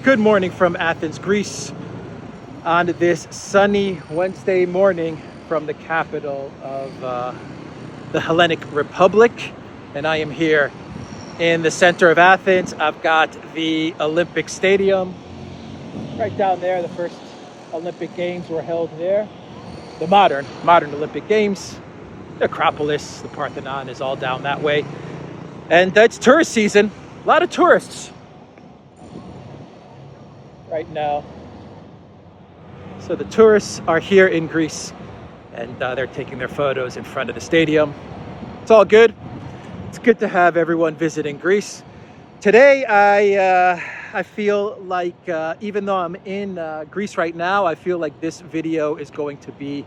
Good morning from Athens, Greece, on this sunny Wednesday morning from the capital of the Hellenic Republic. And I am here in the center of Athens. I've got the Olympic Stadium right down there. The first Olympic Games were held there. The modern Olympic Games. The Acropolis, the Parthenon is all down that way. And it's tourist season. A lot of tourists right now. So the tourists are here in Greece and they're taking their photos in front of the stadium. It's all good. It's good to have everyone visiting Greece. Today I feel like even though I'm in Greece right now, I feel like this video is going to be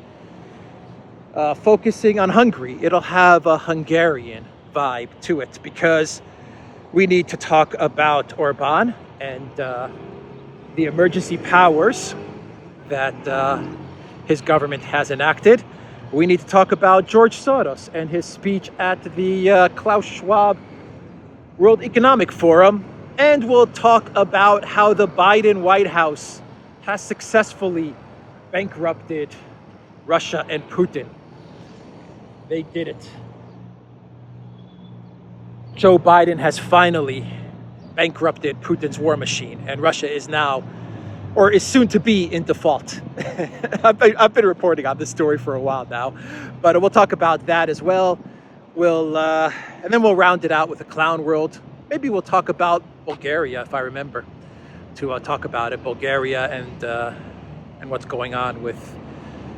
focusing on Hungary. It'll have a Hungarian vibe to it because we need to talk about Orban and the emergency powers that his government has enacted. We need to talk about George Soros and his speech at the Klaus Schwab World Economic Forum. And we'll talk about how the Biden White House has successfully bankrupted Russia and Putin. They did it. Joe Biden has finally bankrupted Putin's war machine, and Russia is now, or is soon to be, in default. I've been reporting on this story for a while now, but we'll talk about that as well. And then we'll round it out with the clown world. Maybe we'll talk about Bulgaria, if I remember to talk about it. Bulgaria and what's going on with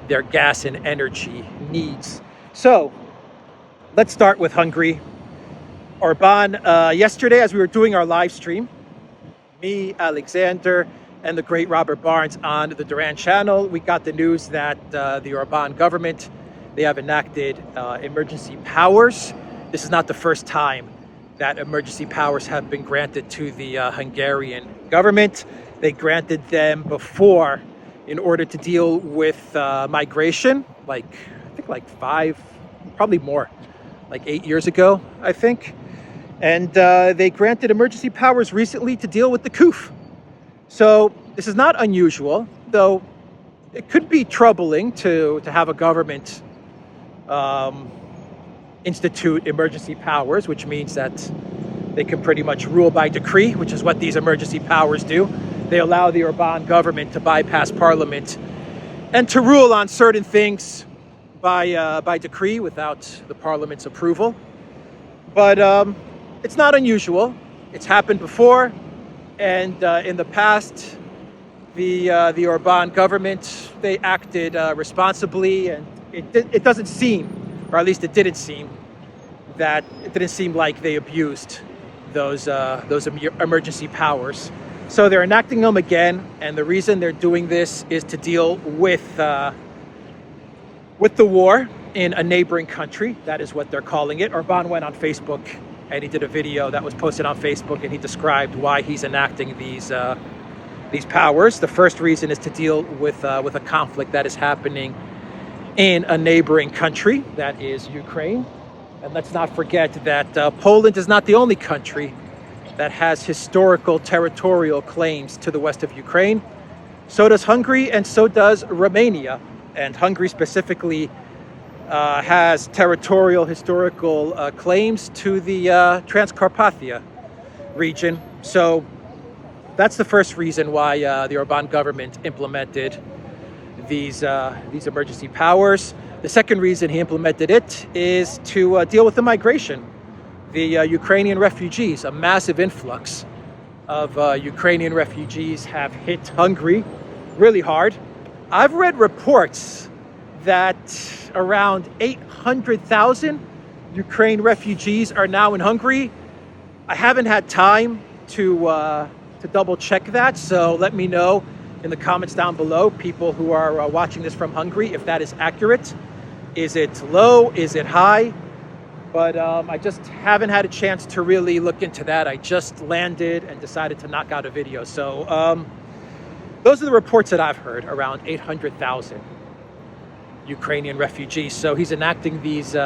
their gas and energy needs. So let's start with Hungary. Orban, yesterday as we were doing our live stream, me, Alexander, and the great Robert Barnes on the Duran channel, we got the news that the Orban government, they have enacted emergency powers. This is not the first time that emergency powers have been granted to the Hungarian government. They granted them before in order to deal with migration, I think 5, probably more, like 8 years ago, I think. And they granted emergency powers recently to deal with the coup. So this is not unusual, though it could be troubling to have a government institute emergency powers, which means that they can pretty much rule by decree, which is what these emergency powers do. They allow the Orban government to bypass parliament and to rule on certain things by decree without the parliament's approval. But it's not unusual. It's happened before, and in the past, the Orban government, they acted responsibly, and it doesn't seem, or at least it didn't seem like they abused those emergency powers. So they're enacting them again, and the reason they're doing this is to deal with the war in a neighboring country. That is what they're calling it. Orban went on Facebook and he did a video that was posted on Facebook, and he described why he's enacting these powers. The first reason is to deal with a conflict that is happening in a neighboring country, that is Ukraine. And let's not forget that Poland is not the only country that has historical territorial claims to the west of Ukraine. So does Hungary, and so does Romania. And Hungary specifically has territorial historical claims to the Transcarpathia region. So that's the first reason why the Orban government implemented these emergency powers. The second reason he implemented it is to deal with the migration. The Ukrainian refugees, a massive influx of Ukrainian refugees have hit Hungary really hard. I've read reports that around 800,000 Ukraine refugees are now in Hungary. I haven't had time to double check that, so let me know in the comments down below, people who are watching this from Hungary, if that is accurate. Is it low? Is it high? But I just haven't had a chance to really look into that. I just landed and decided to knock out a video. So those are the reports that I've heard, around 800,000 Ukrainian refugees. So he's enacting these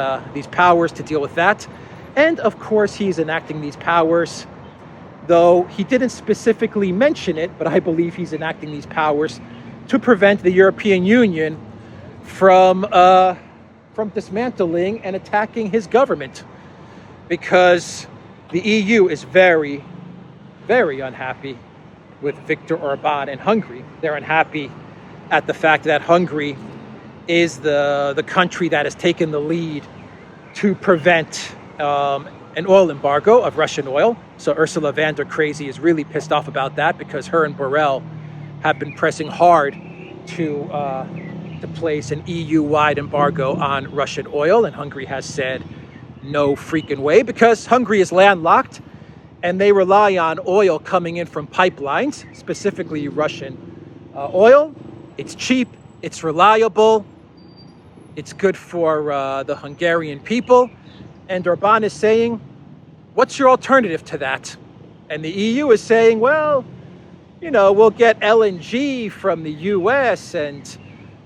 powers to deal with that. And of course, he's enacting these powers though he didn't specifically mention it, but I believe he's enacting these powers to prevent the European Union from dismantling and attacking his government, because the EU is very, very unhappy with Viktor Orban in Hungary. They're unhappy at the fact that Hungary is the country that has taken the lead to prevent an oil embargo of Russian oil. So Ursula von der Crazy is really pissed off about that, because her and Borrell have been pressing hard to place an EU-wide embargo on Russian oil, and Hungary has said no freaking way, because Hungary is landlocked and they rely on oil coming in from pipelines, specifically Russian oil. It's cheap, it's reliable, it's good for the Hungarian people. And Orban is saying, what's your alternative to that? And the EU is saying, well, you know, we'll get LNG from the US and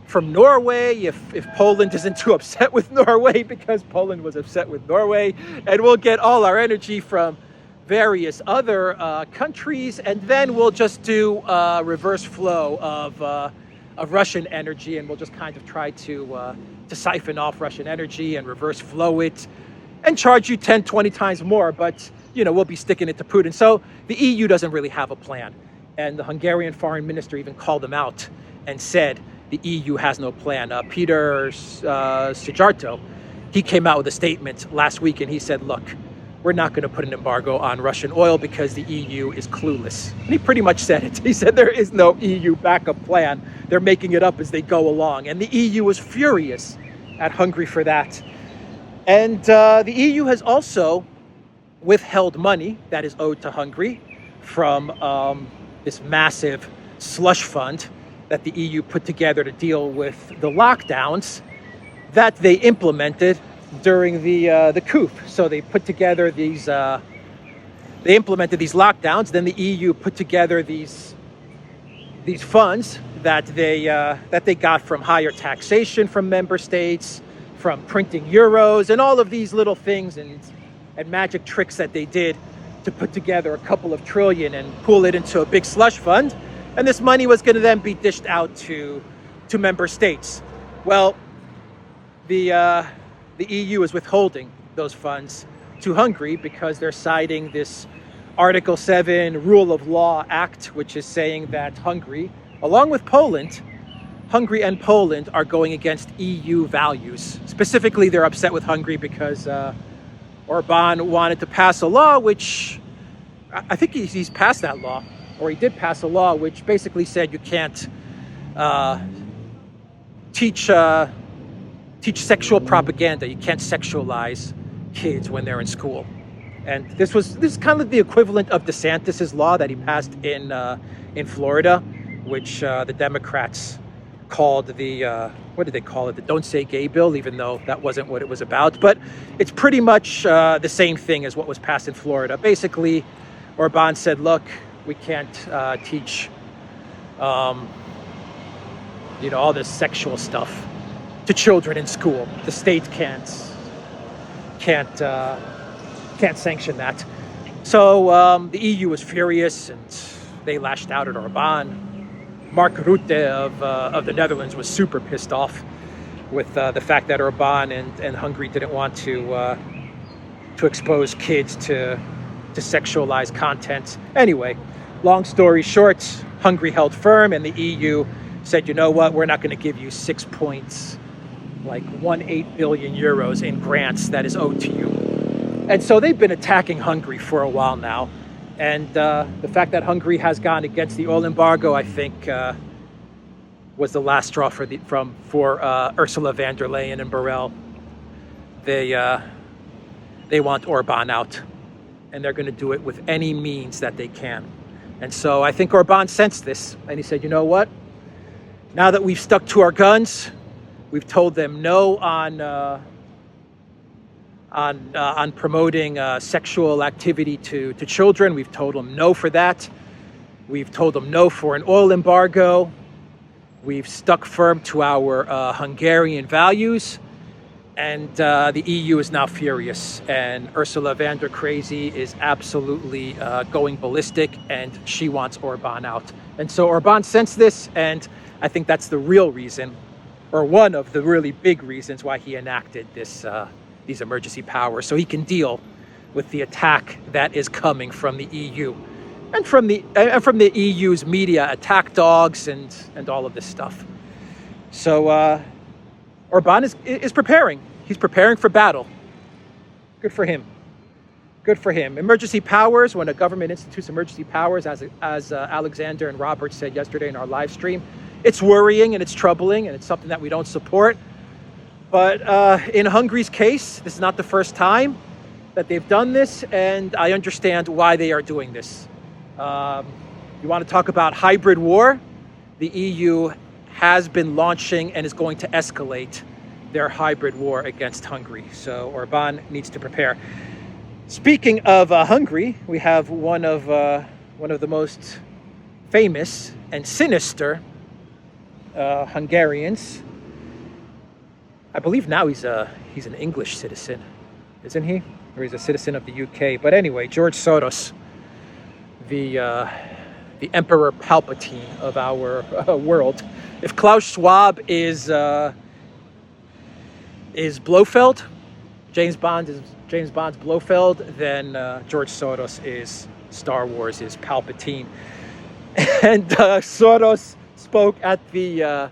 from Norway if Poland isn't too upset with Norway, because Poland was upset with Norway. And we'll get all our energy from various other countries, and then we'll just do reverse flow of Russian energy, and we'll just kind of try to siphon off Russian energy and reverse flow it and charge you 10, 20 times more, but you know, we'll be sticking it to Putin. So the EU doesn't really have a plan. And the Hungarian foreign minister even called them out and said the EU has no plan. Peter Szijjártó, he came out with a statement last week and he said, look, we're not going to put an embargo on Russian oil because the EU is clueless. And he pretty much said it. He said there is no EU backup plan. They're making it up as they go along. And the EU was furious at Hungary for that. And the EU has also withheld money that is owed to Hungary from this massive slush fund that the EU put together to deal with the lockdowns that they implemented during the coup. So they put together these, they implemented these lockdowns. Then the EU put together these funds that they got from higher taxation from member states, from printing euros, and all of these little things and magic tricks that they did to put together a couple of trillion and pool it into a big slush fund. And this money was going to then be dished out to member states. Well, the EU is withholding those funds to Hungary because they're citing this Article 7 Rule of Law Act, which is saying that Hungary, along with Poland, Hungary and Poland are going against EU values. Specifically, they're upset with Hungary because Orban wanted to pass a law, which I think he's passed that law, or he did pass a law, which basically said you can't teach sexual propaganda. You can't sexualize kids when they're in school. And this is kind of the equivalent of DeSantis's law that he passed in Florida, which the Democrats called the what did they call it? The Don't Say Gay bill, even though that wasn't what it was about. But it's pretty much the same thing as what was passed in Florida. Basically, Orban said, look, we can't teach all this sexual stuff to children in school. The state can't sanction that. So the EU was furious and they lashed out at Orban. Mark Rutte of the Netherlands was super pissed off with the fact that Orban and Hungary didn't want to expose kids to sexualized content. Anyway, long story short, Hungary held firm and the EU said, you know what, we're not going to give you 6.18 billion euros in grants that is owed to you. And so they've been attacking Hungary for a while now. And the fact that Hungary has gone against the oil embargo, I think, was the last straw for Ursula von der Leyen and Borrell. They want Orban out, and they're going to do it with any means that they can. And so I think Orban sensed this, and he said, you know what? Now that we've stuck to our guns, we've told them no on promoting sexual activity to children. We've told them no for that. We've told them no for an oil embargo. We've stuck firm to our Hungarian values. And the EU is now furious, and Ursula von der Crazy is absolutely going ballistic, and she wants Orban out. And so Orban sensed this, and I think that's the real reason, or one of the really big reasons why he enacted these emergency powers, so he can deal with the attack that is coming from the EU and from the EU's media attack dogs and all of this stuff. So Orban is preparing. He's preparing for battle. Good for him. Good for him. Emergency powers, when a government institutes emergency powers, as Alexander and Robert said yesterday in our live stream, it's worrying and it's troubling and it's something that we don't support. But in Hungary's case, this is not the first time that they've done this, and I understand why they are doing this. You want to talk about hybrid war? The EU has been launching and is going to escalate their hybrid war against Hungary. So Orban needs to prepare. Speaking of Hungary, we have one of the most famous and sinister Hungarians. I believe now he's an English citizen, isn't he? Or he's a citizen of the UK. But anyway, George Soros, the Emperor Palpatine of our world. If Klaus Schwab is Blofeld, James Bond's Blofeld, then George Soros is Star Wars, is Palpatine. And Soros spoke at the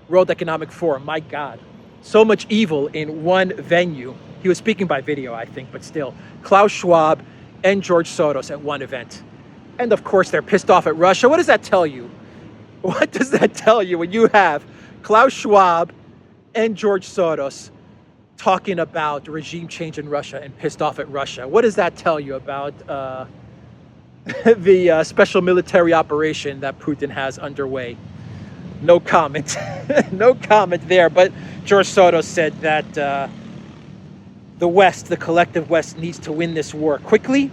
World Economic Forum. My God, so much evil in one venue. He was speaking by video, I think, but still. Klaus Schwab and George Soros at one event. And of course, they're pissed off at Russia. What does that tell you? What does that tell you when you have Klaus Schwab and George Soros talking about regime change in Russia and pissed off at Russia? What does that tell you about the special military operation that Putin has underway? No comment. No comment there. But George Soros said that the West, the collective West, needs to win this war quickly.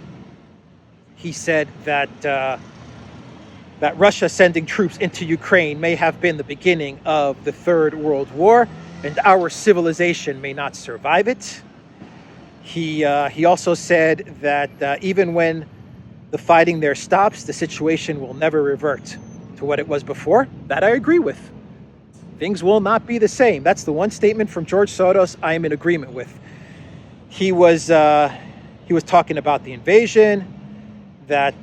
He said that that Russia sending troops into Ukraine may have been the beginning of the Third World War, and our civilization may not survive it. He also said that even when the fighting there stops, the situation will never revert to what it was before. That I agree with. Things will not be the same. That's the one statement from George Soros I am in agreement with. He was talking about the invasion, that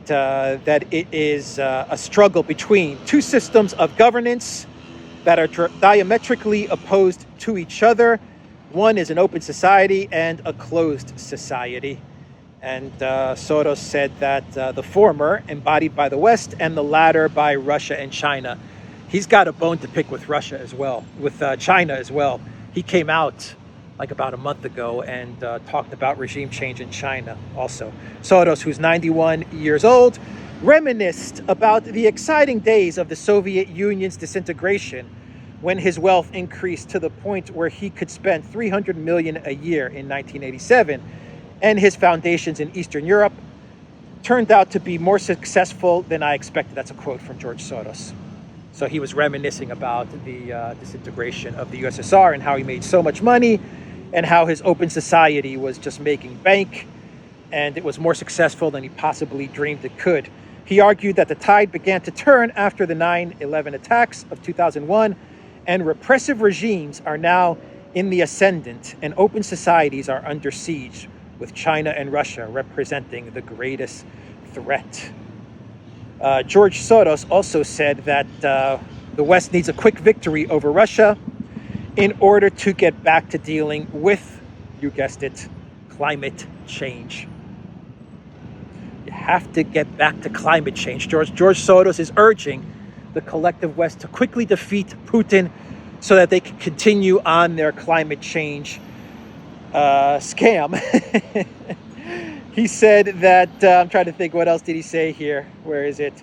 it is a struggle between two systems of governance that are diametrically opposed to each other. One is an open society and a closed society. And Soros said that the former embodied by the West and the latter by Russia and China. He's got a bone to pick with Russia as well, with China as well. He came out like about a month ago and talked about regime change in China also. Soros, who's 91 years old, reminisced about the exciting days of the Soviet Union's disintegration, when his wealth increased to the point where he could spend $300 million a year in 1987, and his foundations in Eastern Europe turned out to be more successful than I expected. That's a quote from George Soros. So he was reminiscing about the disintegration of the USSR and how he made so much money and how his open society was just making bank, and it was more successful than he possibly dreamed it could. He argued that the tide began to turn after the 9/11 attacks of 2001, and repressive regimes are now in the ascendant, and open societies are under siege, with China and Russia representing the greatest threat. George Soros also said that the West needs a quick victory over Russia in order to get back to dealing with, you guessed it, climate change. You have to get back to climate change. George Soros is urging the collective West to quickly defeat Putin so that they can continue on their climate change scam. He said that, I'm trying to think, what else did he say here? Where is it?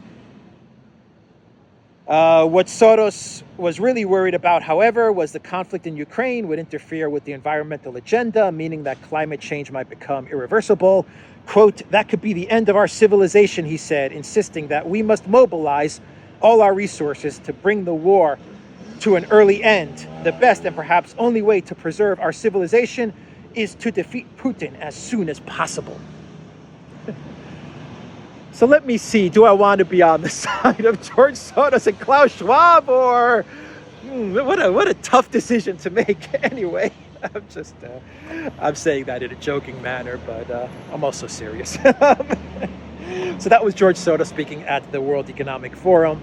What Soros was really worried about, however, was the conflict in Ukraine would interfere with the environmental agenda, meaning that climate change might become irreversible. Quote, that could be the end of our civilization, he said, insisting that we must mobilize all our resources to bring the war to an early end. The best and perhaps only way to preserve our civilization is to defeat Putin as soon as possible. So let me see, do I want to be on the side of George Soros and Klaus Schwab, or what a tough decision to make anyway. I'm saying that in a joking manner, but I'm also serious. So that was George Soros speaking at the World Economic Forum.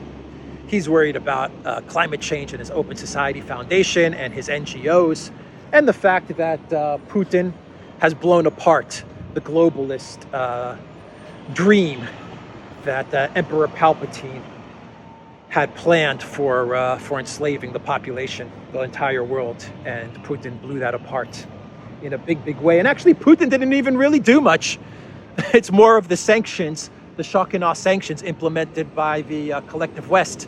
He's worried about climate change and his Open Society Foundation and his NGOs, and the fact that Putin has blown apart the globalist dream that Emperor Palpatine had planned for enslaving the population, the entire world, and Putin blew that apart in a big way. And actually, Putin didn't even really do much. It's more of the sanctions, the shock and awe sanctions implemented by the collective West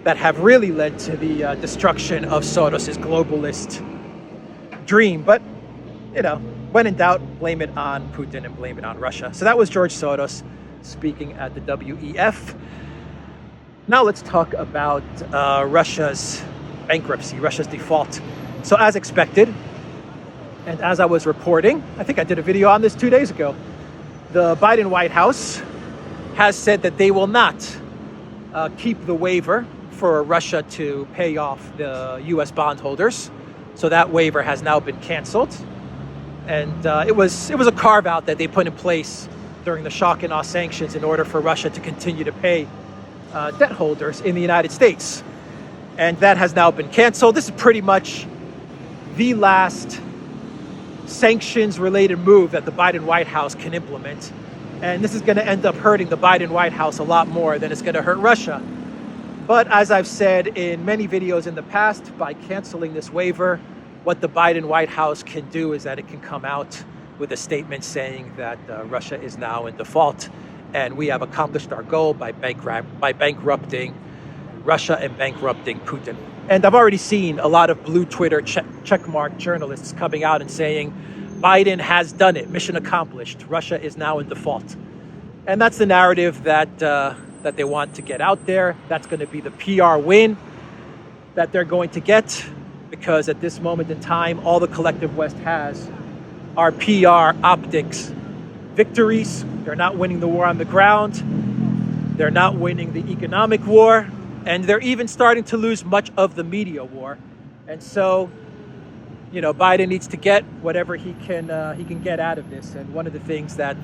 that have really led to the destruction of Soros's globalist dream. But, when in doubt, blame it on Putin and blame it on Russia. So that was George Soros speaking at the WEF. Now let's talk about Russia's bankruptcy, Russia's default. So as expected, and as I was reporting, I think I did a video on this 2 days ago, the Biden White House has said that they will not keep the waiver for Russia to pay off the U.S. bondholders. So that waiver has now been canceled. And it was a carve-out that they put in place during the shock and awe sanctions in order for Russia to continue to pay debt holders in the United States. And that has now been canceled. This is pretty much the last sanctions-related move that the Biden White House can implement. And this is going to end up hurting the Biden White House a lot more than it's going to hurt Russia. But as I've said in many videos in the past, by canceling this waiver, what the Biden White House can do is that it can come out with a statement saying that Russia is now in default, and we have accomplished our goal by bankrupting Russia and bankrupting Putin. And I've already seen a lot of blue Twitter checkmark journalists coming out and saying, Biden has done it, mission accomplished, Russia is now in default. And that's the narrative that they want to get out there. That's going to be the PR win that they're going to get, because at this moment in time, all the collective West has are PR optics victories. They're not winning the war on the ground. They're not winning the economic war. And they're even starting to lose much of the media war. And so, Biden needs to get whatever he can get out of this. And one of the things that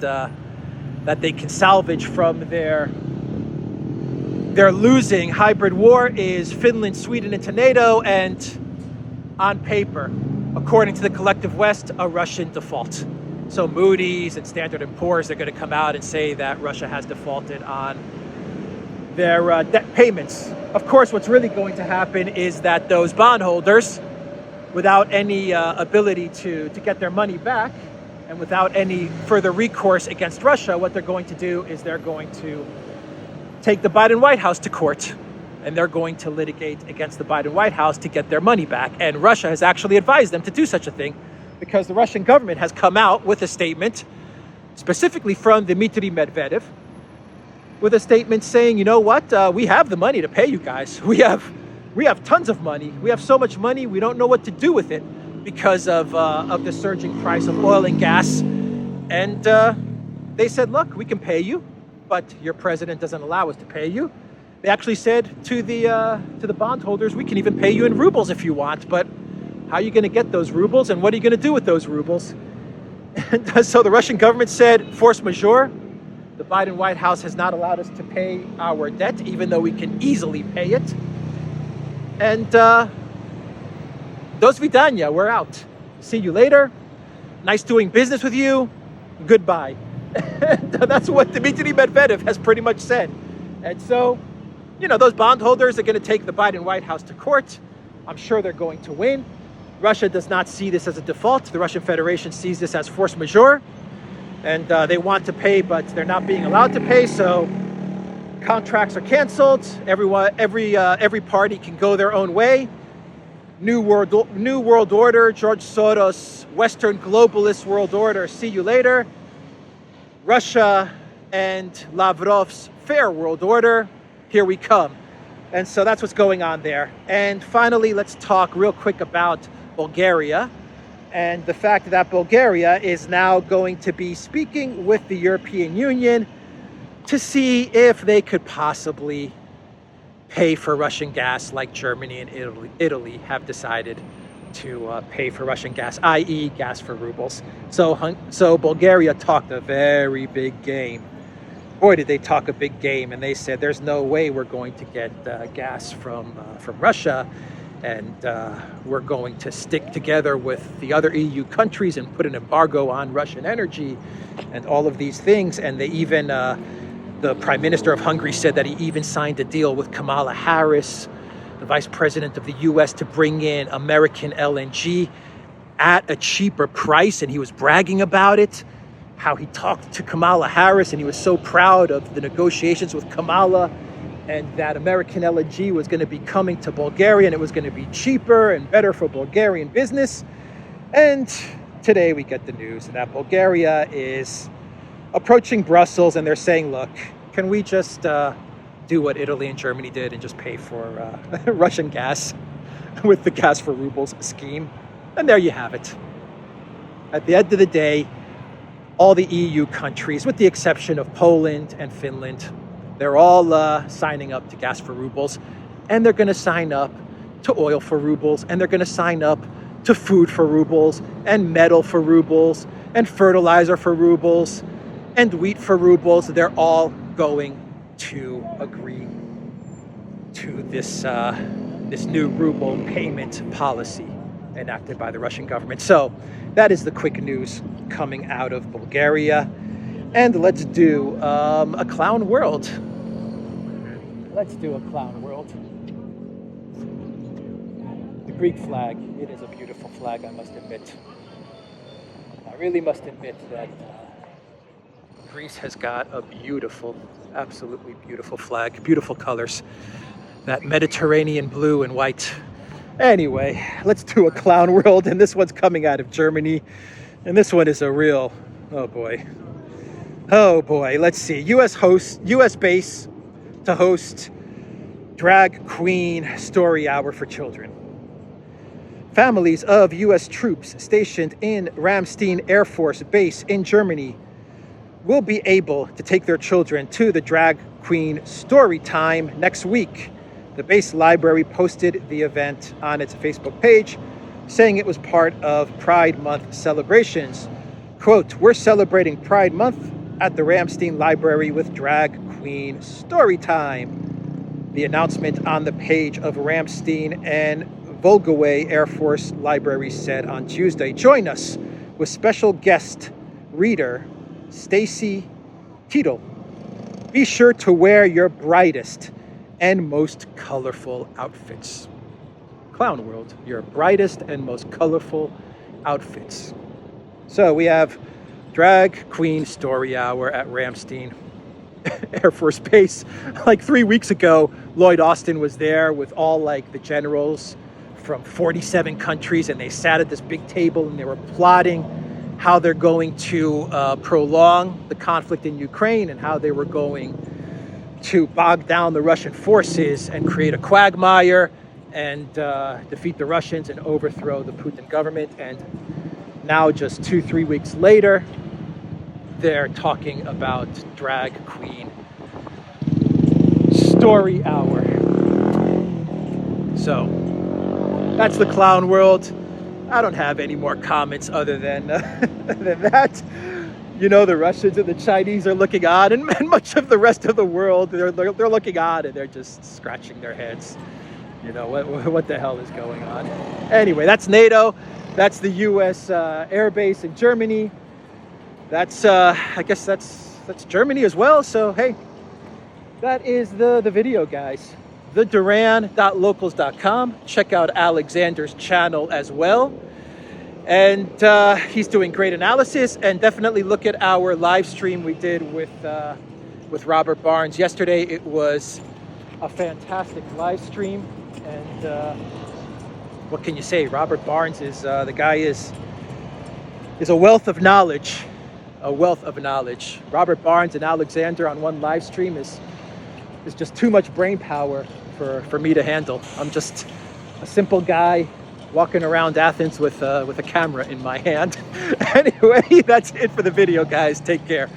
they can salvage from their losing hybrid war is Finland, Sweden into NATO, and on paper, according to the collective West, a Russian default. So Moody's and Standard & Poor's are going to come out and say that Russia has defaulted on their debt payments. Of course, what's really going to happen is that those bondholders, without any ability to get their money back, and without any further recourse against Russia, what they're going to do is they're going to take the Biden White House to court, and they're going to litigate against the Biden White House to get their money back. And Russia has actually advised them to do such a thing, because the Russian government has come out with a statement, specifically from Dmitry Medvedev, with a statement saying, you know what, we have the money to pay you guys. We have tons of money. We have so much money, we don't know what to do with it because of the surging price of oil and gas. And they said, look, we can pay you, but your president doesn't allow us to pay you. They actually said to the bondholders, we can even pay you in rubles if you want, but how are you going to get those rubles, and what are you going to do with those rubles? And so the Russian government said, force majeure. The Biden White House has not allowed us to pay our debt, even though we can easily pay it. And dos vidanya, we're out. See you later. Nice doing business with you. Goodbye. And that's what Dmitry Medvedev has pretty much said. And so, those bondholders are going to take the Biden White House to court. I'm sure they're going to win. Russia does not see this as a default. The Russian Federation sees this as force majeure. And they want to pay, but they're not being allowed to pay. So contracts are canceled. Every party can go their own way. New world order, George Soros, Western globalist world order. See you later. Russia and Lavrov's fair world order. Here we come. And so that's what's going on there. And finally, let's talk real quick about Bulgaria and the fact that Bulgaria is now going to be speaking with the European Union to see if they could possibly pay for Russian gas like Germany and Italy have decided to pay for Russian gas, i.e. gas for rubles. So Bulgaria talked a very big game. Boy, did they talk a big game, and they said there's no way we're going to get gas from Russia, and we're going to stick together with the other EU countries and put an embargo on Russian energy and all of these things. And they even, the Prime Minister of Hungary said that he even signed a deal with Kamala Harris, the Vice President of the US, to bring in American LNG at a cheaper price, and he was bragging about it. How he talked to Kamala Harris and he was so proud of the negotiations with Kamala, and that American LNG was going to be coming to Bulgaria and it was going to be cheaper and better for Bulgarian business. And today we get the news that Bulgaria is approaching Brussels and they're saying, look, can we just do what Italy and Germany did and just pay for Russian gas with the gas for rubles scheme? And there you have it. At the end of the day, all the EU countries, with the exception of Poland and Finland, they're all signing up to gas for rubles, and they're going to sign up to oil for rubles, and they're going to sign up to food for rubles, and metal for rubles, and fertilizer for rubles, and wheat for rubles. They're all going to agree to this new ruble payment policy enacted by the Russian government. So that is the quick news coming out of Bulgaria. And let's do a clown world. Let's do a clown world. The Greek flag. It is a beautiful flag, I must admit. I really must admit that Greece has got a beautiful, absolutely beautiful flag. Beautiful colors. That Mediterranean blue and white. Anyway, let's do a clown world, and this one's coming out of Germany, and this one is a real, oh boy, let's see. U.S. base to host drag queen story hour for children. Families of U.S. troops stationed in Ramstein Air Force Base in Germany will be able to take their children to the drag queen story time next week. The base library posted the event on its Facebook page, saying it was part of Pride Month celebrations. Quote, "We're celebrating Pride Month at the Ramstein Library with Drag Queen Story Time." The announcement on the page of Ramstein and Volgaway Air Force Library said on Tuesday. Join us with special guest reader Stacy Tiedel. Be sure to wear your brightest and most colorful outfits. Clown world, your brightest and most colorful outfits. So we have drag queen story hour at Ramstein Air Force Base. Like 3 weeks ago, Lloyd Austin was there with all like the generals from 47 countries, and they sat at this big table and they were plotting how they're going to prolong the conflict in Ukraine and how they were going to bog down the Russian forces and create a quagmire and defeat the Russians and overthrow the Putin government. And now, just 2-3 weeks later, they're talking about drag queen story hour. So that's the clown world. I don't have any more comments other than that. You know, the Russians and the Chinese are looking on, and much of the rest of the world, they're looking on and they're just scratching their heads. You know, what the hell is going on? Anyway, that's NATO. That's the U.S. air base in Germany. That's, I guess that's Germany as well. So, hey, that is the video, guys. The Duran.locals.com. Check out Alexander's channel as well. And he's doing great analysis. And definitely look at our live stream we did with Robert Barnes yesterday. It was a fantastic live stream. And what can you say? Robert Barnes is the guy is a wealth of knowledge. A wealth of knowledge. Robert Barnes and Alexander on one live stream is just too much brain power for me to handle. I'm just a simple guy walking around Athens with a camera in my hand. Anyway, that's it for the video, guys. Take care.